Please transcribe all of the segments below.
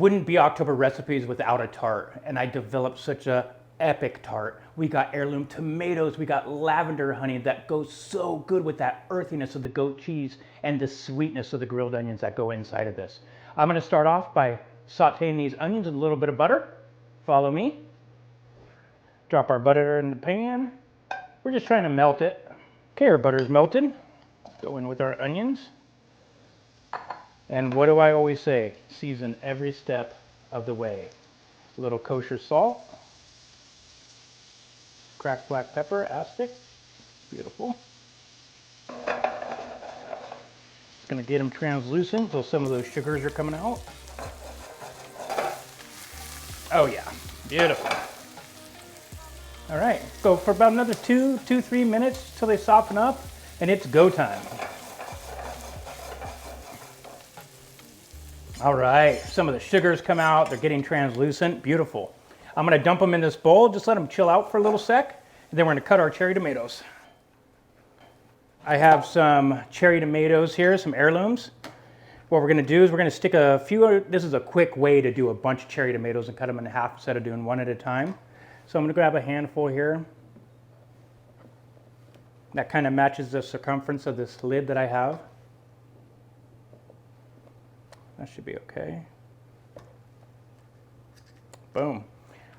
wouldn't be October recipes without a tart, and I developed such a epic tart. We got heirloom tomatoes, we got lavender honey that goes so good with that earthiness of the goat cheese and the sweetness of the grilled onions that go inside of this. I'm going to start off by sauteing these onions with a little bit of butter. Follow me. Drop our butter in the pan. We're just trying to melt it. Okay, our butter is melted. Go in with our onions. And what do I always say? Season every step of the way. A little kosher salt. Cracked black pepper, astic. Beautiful. It's going to get them translucent so some of those sugars are coming out. Oh yeah, beautiful. All right, go for about another 3 minutes till they soften up, and it's go time. All right, some of the sugars come out, they're getting translucent, beautiful. I'm gonna dump them in this bowl, just let them chill out for a little sec, and then we're gonna cut our cherry tomatoes. I have some cherry tomatoes here, some heirlooms. What we're gonna do is we're gonna stick a few, this is a quick way to do a bunch of cherry tomatoes and cut them in half instead of doing one at a time. So I'm gonna grab a handful here. That kind of matches the circumference of this lid that I have. That should be okay. Boom.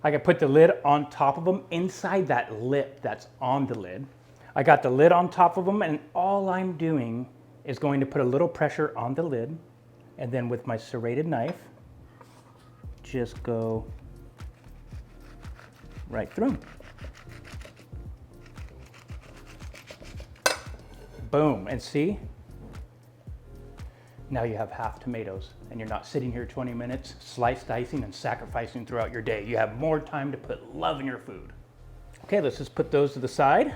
I can put the lid on top of them inside that lip that's on the lid. I got the lid on top of them, and all I'm doing is going to put a little pressure on the lid, and then with my serrated knife, just go right through. Boom, and see? Now you have half tomatoes, and you're not sitting here 20 minutes sliced dicing and sacrificing throughout your day. You have more time to put love in your food. Okay, let's just put those to the side.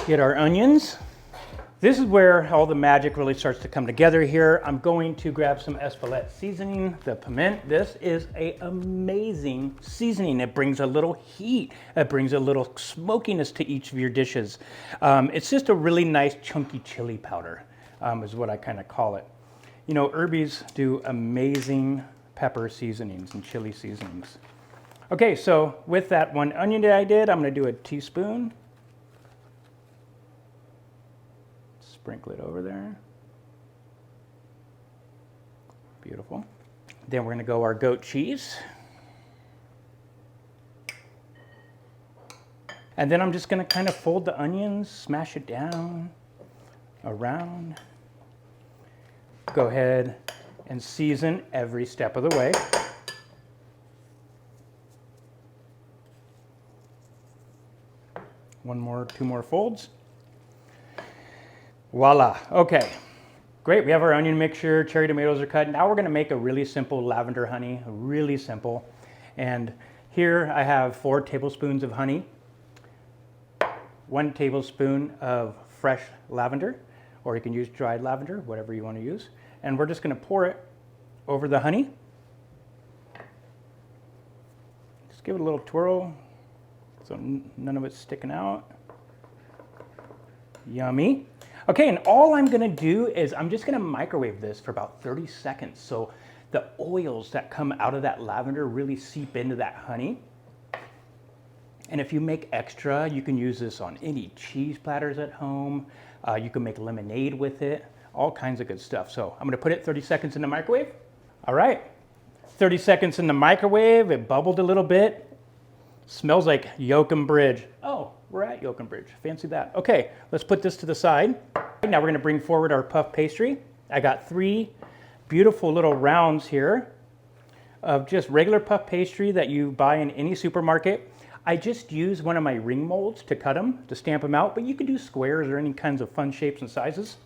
Get our onions. This is where all the magic really starts to come together here. I'm going to grab some Espelette seasoning, the piment. This is an amazing seasoning. It brings a little heat. It brings a little smokiness to each of your dishes. It's just a really nice chunky chili powder, is what I kind of call it. You know, Irby's do amazing pepper seasonings and chili seasonings. Okay, so with that one onion that I did, I'm gonna do a teaspoon. Sprinkle it over there. Beautiful. Then we're gonna go our goat cheese. And then I'm just gonna kind of fold the onions, smash it down, around. Go ahead and season every step of the way. One more, two more folds. Voila, okay. Great, we have our onion mixture, cherry tomatoes are cut. Now we're gonna make a really simple lavender honey, really simple. And here I have 4 tablespoons of honey, 1 tablespoon of fresh lavender, or you can use dried lavender, whatever you wanna use. And we're just gonna pour it over the honey. Just give it a little twirl so none of it's sticking out. Yummy. Okay, and all I'm gonna do is I'm just gonna microwave this for about 30 seconds so the oils that come out of that lavender really seep into that honey. And if you make extra, you can use this on any cheese platters at home. You can make lemonade with it, all kinds of good stuff. So I'm gonna put it 30 seconds in the microwave. All right, 30 seconds in the microwave, it bubbled a little bit. Smells like Yocum Bridge. Oh, we're at Yocum Bridge, fancy that. Okay, let's put this to the side. Now we're gonna bring forward our puff pastry. I got 3 beautiful little rounds here of just regular puff pastry that you buy in any supermarket. I just use one of my ring molds to cut them, to stamp them out, but you can do squares or any kinds of fun shapes and sizes.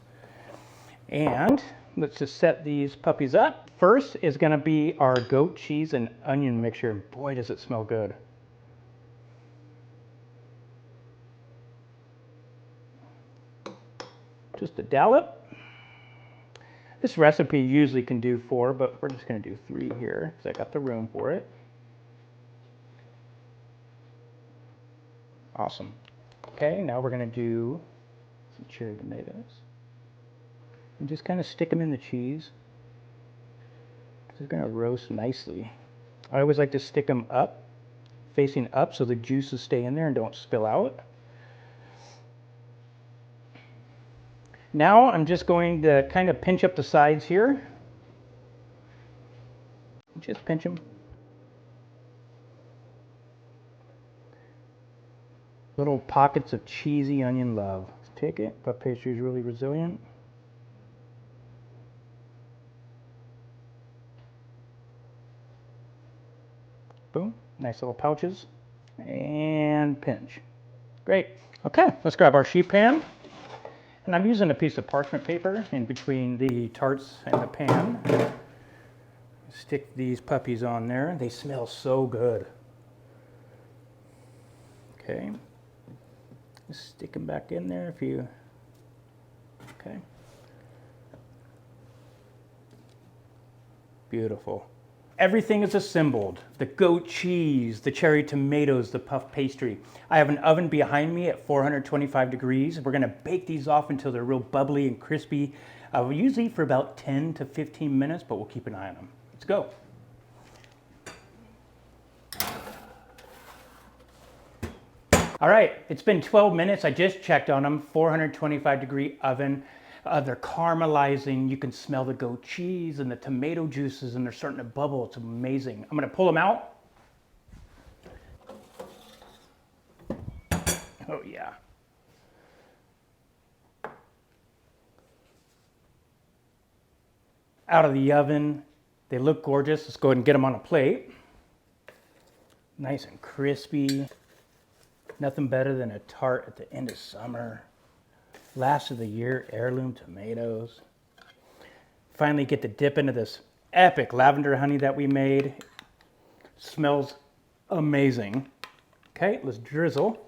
And let's just set these puppies up. First is gonna be our goat cheese and onion mixture. Boy, does it smell good. Just a dollop. This recipe usually can do 4, but we're just gonna do 3 here because I got the room for it. Awesome. Okay, now we're gonna do some cherry tomatoes. And just kind of stick them in the cheese. They're gonna roast nicely. I always like to stick them up, facing up, so the juices stay in there and don't spill out. Now I'm just going to kind of pinch up the sides here. Just pinch them. Little pockets of cheesy onion love. Let's take it. Puff pastry is really resilient. Boom. Nice little pouches. And pinch. Great. Okay, let's grab our sheet pan. And I'm using a piece of parchment paper in between the tarts and the pan. Stick these puppies on there. They smell so good. Okay. Just stick them back in there if you... Okay. Beautiful. Everything is assembled. The goat cheese, the cherry tomatoes, the puff pastry. I have an oven behind me at 425 degrees. We're gonna bake these off until they're real bubbly and crispy. Usually for about 10 to 15 minutes, but we'll keep an eye on them. Let's go. All right, it's been 12 minutes. I just checked on them, 425 degree oven. They're caramelizing. You can smell the goat cheese and the tomato juices, and they're starting to bubble. It's amazing. I'm gonna pull them out. Oh yeah. Out of the oven. They look gorgeous. Let's go ahead and get them on a plate. Nice and crispy. Nothing better than a tart at the end of summer. Last of the year heirloom tomatoes. Finally get to dip into this epic lavender honey that we made. Smells amazing. Okay, let's drizzle.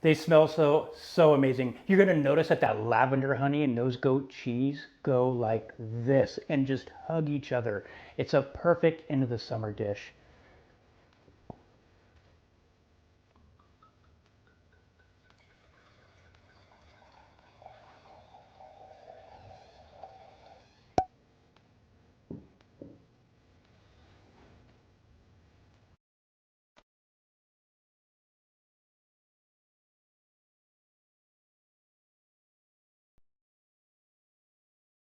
They smell so amazing. You're gonna notice that lavender honey and those goat cheese go like this and just hug each other. It's a perfect end of the summer dish.